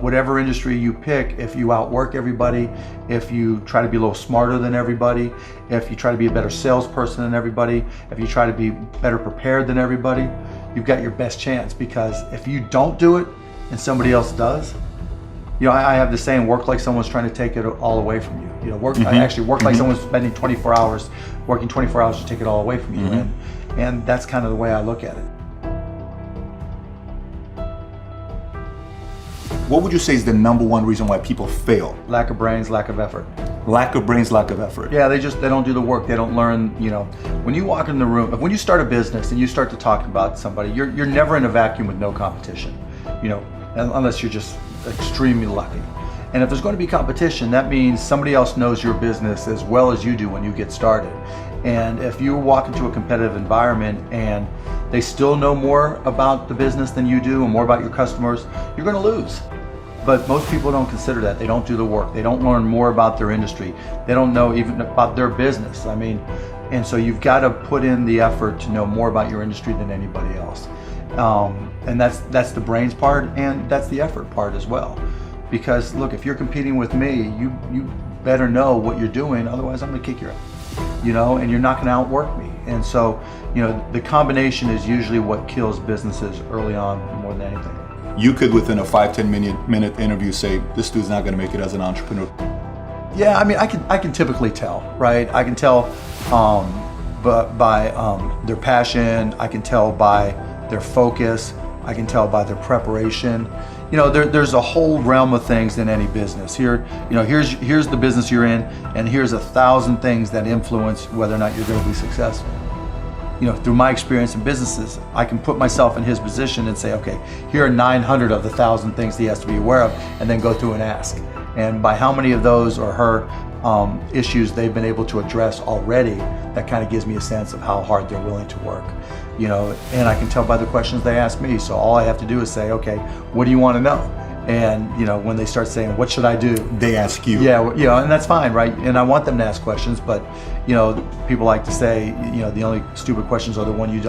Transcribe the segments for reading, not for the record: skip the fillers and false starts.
whatever industry you pick, if you outwork everybody, if you try to be a little smarter than everybody, if you try to be a better salesperson than everybody, if you try to be better prepared than everybody, you've got your best chance. Because if you don't do it and somebody else does, I have the saying, work like someone's trying to take it all away from you. I actually work like someone's spending 24 hours, working 24 hours to take it all away from you. And that's kind of the way I look at it. What would you say is the number one reason why people fail? Lack of brains, lack of effort. Lack of brains, lack of effort. Yeah, they don't do the work. They don't learn. When you walk in the room, when you start a business and you start to talk about somebody, you're never in a vacuum with no competition. Unless you're just extremely lucky. And if there's going to be competition, that means somebody else knows your business as well as you do when you get started. And if you walk into a competitive environment and they still know more about the business than you do and more about your customers, you're going to lose. But most people don't consider that. They don't do the work. They don't learn more about their industry. They don't know even about their business. And so you've got to put in the effort to know more about your industry than anybody else. And that's the brains part, and that's the effort part as well. Because look, if you're competing with me, you better know what you're doing, otherwise I'm gonna kick your ass, and you're not gonna outwork me. And so, the combination is usually what kills businesses early on more than anything. You could, within a 5-10 minute interview, say, this dude's not gonna make it as an entrepreneur. Yeah, I can typically tell, right? I can tell by their passion, I can tell by their focus, I can tell by their preparation. There's a whole realm of things in any business. Here's the business you're in, and here's 1,000 things that influence whether or not you're going to be successful. Through my experience in businesses, I can put myself in his position and say, okay, here are 900 of the 1,000 things he has to be aware of, and then go through and ask. And by how many of those or her issues they've been able to address already, that kind of gives me a sense of how hard they're willing to work. And I can tell by the questions they ask me. So all I have to do is say, okay, what do you want to know? And when they start saying, what should I do? They ask you. Yeah, and that's fine, right? And I want them to ask questions, but people like to say, the only stupid questions are the ones you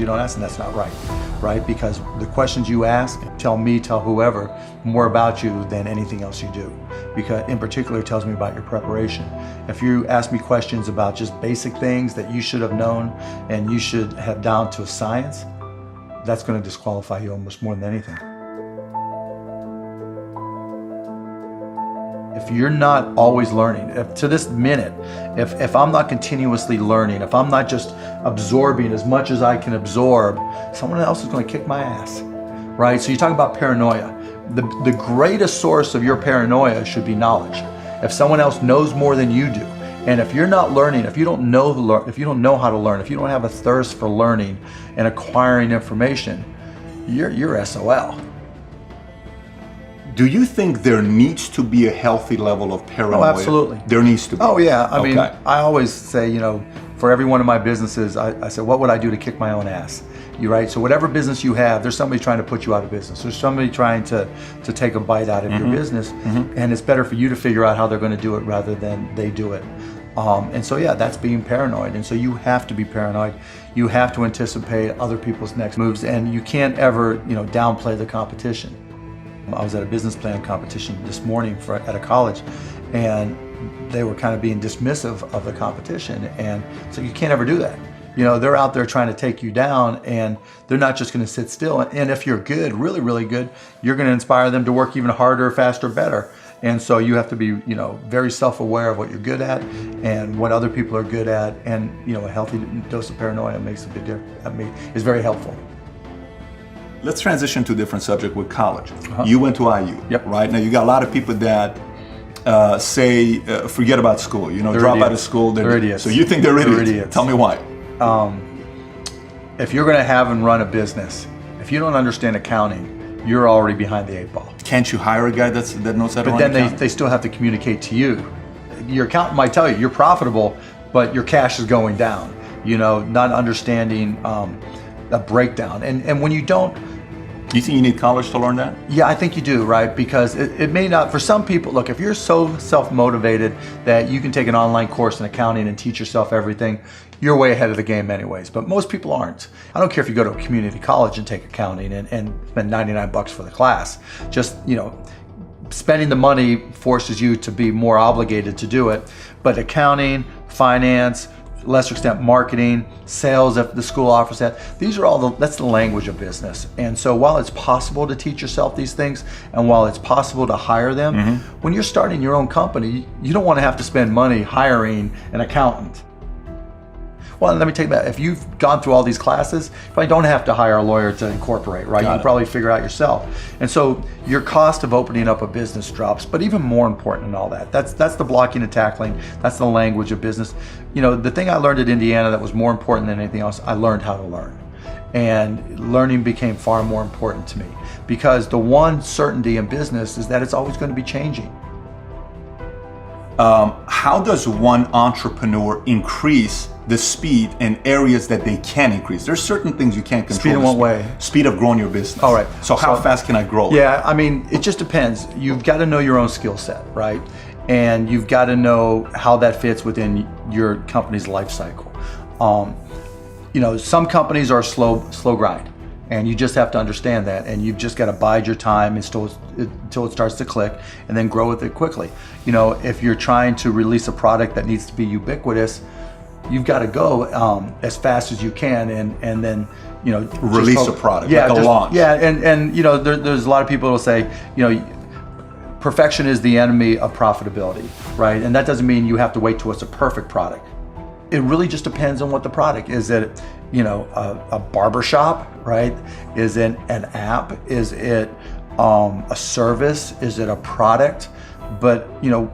don't ask, and that's not right? Because the questions you ask tell whoever more about you than anything else you do. Because in particular, it tells me about your preparation. If you ask me questions about just basic things that you should have known and you should have down to a science, that's going to disqualify you almost more than anything. If you're not always learning, to this minute, if I'm not continuously learning, if I'm not just absorbing as much as I can absorb, someone else is going to kick my ass, right? So you talk about paranoia. The greatest source of your paranoia should be knowledge. If someone else knows more than you do, and if you're not learning, if you don't know how to learn, if you don't have a thirst for learning and acquiring information, you're SOL. Do you think there needs to be a healthy level of paranoia? Oh, absolutely. There needs to be. Oh, yeah. I mean, I always say, for every one of my businesses, I say, what would I do to kick my own ass? Right? So whatever business you have, there's somebody trying to put you out of business. There's somebody trying to take a bite out of your business. And it's better for you to figure out how they're going to do it rather than they do it. And so, yeah, that's being paranoid. And so you have to be paranoid. You have to anticipate other people's next moves, and you can't ever, downplay the competition. I was at a business plan competition this morning at a college, and they were kind of being dismissive of the competition. And so you can't ever do that. They're out there trying to take you down, and they're not just going to sit still. And if you're good, really, really good, you're going to inspire them to work even harder, faster, better. And so you have to be, very self-aware of what you're good at and what other people are good at. And, a healthy dose of paranoia makes a big difference. Is very helpful. Let's transition to a different subject with college. You went to IU, Yep. right? Now you got a lot of people that say, forget about school, drop idiots. out of school. They're idiots. So you think they're idiots. They're idiots. Tell me why. If you're going to have and run a business, if you don't understand accounting, you're already behind the 8 ball. Can't you hire a guy that knows how to But run then accounting? they still have to communicate to you. Your accountant might tell you you're profitable, but your cash is going down. Not understanding a breakdown. And when you don't, Do you think you need college to learn that? yeah, I think you do, right? Because it may not, for some people, look, if you're so self-motivated that you can take an online course in accounting and teach yourself everything, you're way ahead of the game anyways. But most people aren't. I don't care if you go to a community college and take accounting and spend $99 for the class. Just, spending the money forces you to be more obligated to do it. But accounting, finance, lesser extent marketing, sales if the school offers that, these are all that's the language of business. And so while it's possible to teach yourself these things, and while it's possible to hire them, when you're starting your own company, you don't want to have to spend money hiring an accountant. Well, let me take that. If you've gone through all these classes, you probably don't have to hire a lawyer to incorporate, right? You can probably figure out yourself. And so your cost of opening up a business drops. But even more important than all that, that's the blocking and tackling. That's the language of business. You know, the thing I learned at Indiana that was more important than anything else, I learned how to learn. And learning became far more important to me, because the one certainty in business is that it's always going to be changing. How does one entrepreneur increase the speed in areas that they can increase? There's certain things you can't control. Speed in what way? Speed of growing your business. All right. So how fast can I grow it? Yeah, I mean, it just depends. You've got to know your own skill set, right? And you've got to know how that fits within your company's life cycle. You know, some companies are slow grind. And you just have to understand that, and you've just got to bide your time until it starts to click, and then grow with it quickly. You know, if you're trying to release a product that needs to be ubiquitous, you've got to go as fast as you can, and then, you know, release a product, yeah, like a launch. Yeah, and you know, there's a lot of people who will say, you know, perfection is the enemy of profitability, right? And that doesn't mean you have to wait till it's a perfect product. It really just depends on what the product is. It, you know, a barbershop, right? Is it an app? Is it a service? Is it a product? But, you know,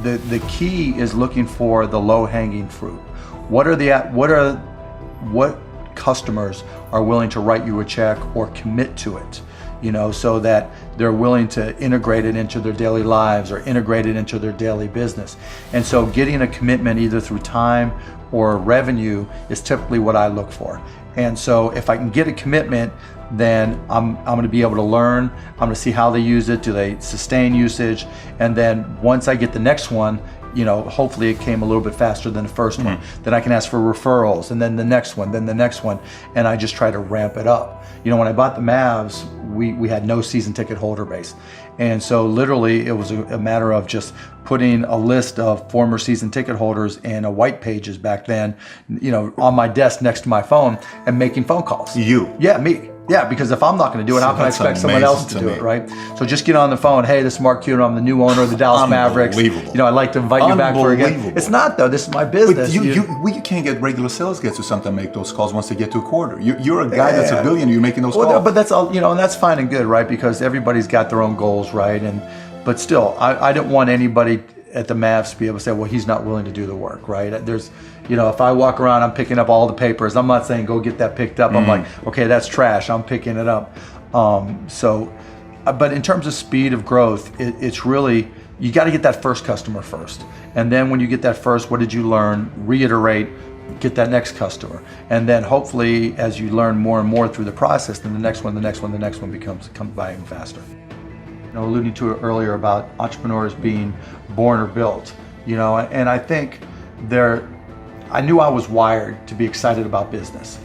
the key is looking for the low-hanging fruit. What customers are willing to write you a check or commit to it? You know, so that they're willing to integrate it into their daily lives or integrate it into their daily business. And so getting a commitment either through time or revenue is typically what I look for. And so if I can get a commitment, then I'm going to be able to learn. I'm going to see how they use it. Do they sustain usage? And then once I get the next one, you know, hopefully it came a little bit faster than the first one. Then I can ask for referrals, and then the next one, then the next one, and I just try to ramp it up. You know, when I bought the Mavs, we had no season ticket holder base. And so literally it was a matter of just putting a list of former season ticket holders in a white pages back then, you know, on my desk next to my phone, and making phone calls. You? Yeah, me. Yeah, because if I'm not going to do it, how can I expect someone else to do it, right? So just get on the phone. Hey, this is Mark Cuban. I'm the new owner of the Dallas Mavericks. You know, I'd like to invite you back for a game. It's not, though. This is my business. But you can't get regular sales guys or something to make those calls once they get to a quarter. You're a guy that's a billionaire. You're making those calls. But that's all, you know, and that's fine and good, right? Because everybody's got their own goals, right? But still, I didn't want anybody at the Mavs to be able to say, well, he's not willing to do the work, right? There's, you know, if I walk around, I'm picking up all the papers. I'm not saying go get that picked up. I'm like, okay, that's trash. I'm picking it up. But in terms of speed of growth, it's really, you got to get that first customer first. And then when you get that first, what did you learn? Reiterate, get that next customer. And then hopefully as you learn more and more through the process, then the next one comes by even faster. You know, alluding to it earlier about entrepreneurs being born or built, you know, and I think I knew I was wired to be excited about business.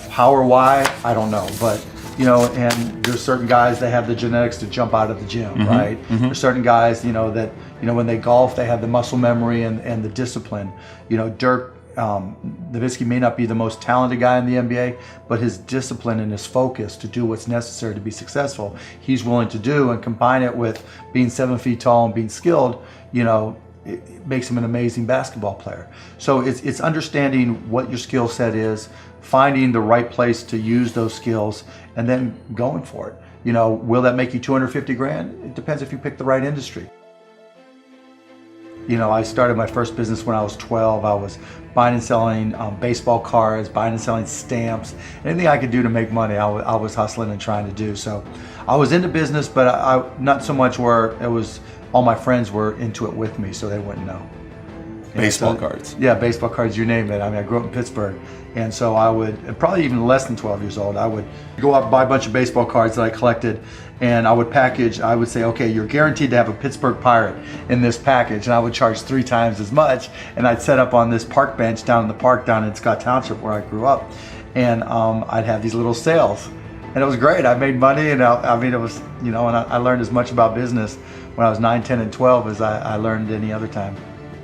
How or why, I don't know, but you know, and there's certain guys that have the genetics to jump out of the gym, right? There's certain guys, you know, that, you know, when they golf, they have the muscle memory and the discipline. You know, Dirk Nowitzki may not be the most talented guy in the NBA, but his discipline and his focus to do what's necessary to be successful, he's willing to do, and combine it with being 7 feet tall and being skilled, you know, it makes him an amazing basketball player. So it's understanding what your skill set is, finding the right place to use those skills, and then going for it. You know, will that make you 250 grand? It depends if you pick the right industry. You know, I started my first business when I was 12. I was buying and selling baseball cards, buying and selling stamps. Anything I could do to make money, I was hustling and trying to do. So I was into business, but I not so much where it was all my friends were into it with me, so they wouldn't know. Baseball cards. Yeah, baseball cards, you name it. I mean, I grew up in Pittsburgh. And so I would, probably even less than 12 years old, I would go out and buy a bunch of baseball cards that I collected, and I would package, I would say, okay, you're guaranteed to have a Pittsburgh Pirate in this package, and I would charge 3 times as much, and I'd set up on this park bench down in the park down in Scott Township where I grew up, and I'd have these little sales. and it was great. I made money, and I mean, it was, and I learned as much about business when I was 9, 10, and 12 as I learned any other time.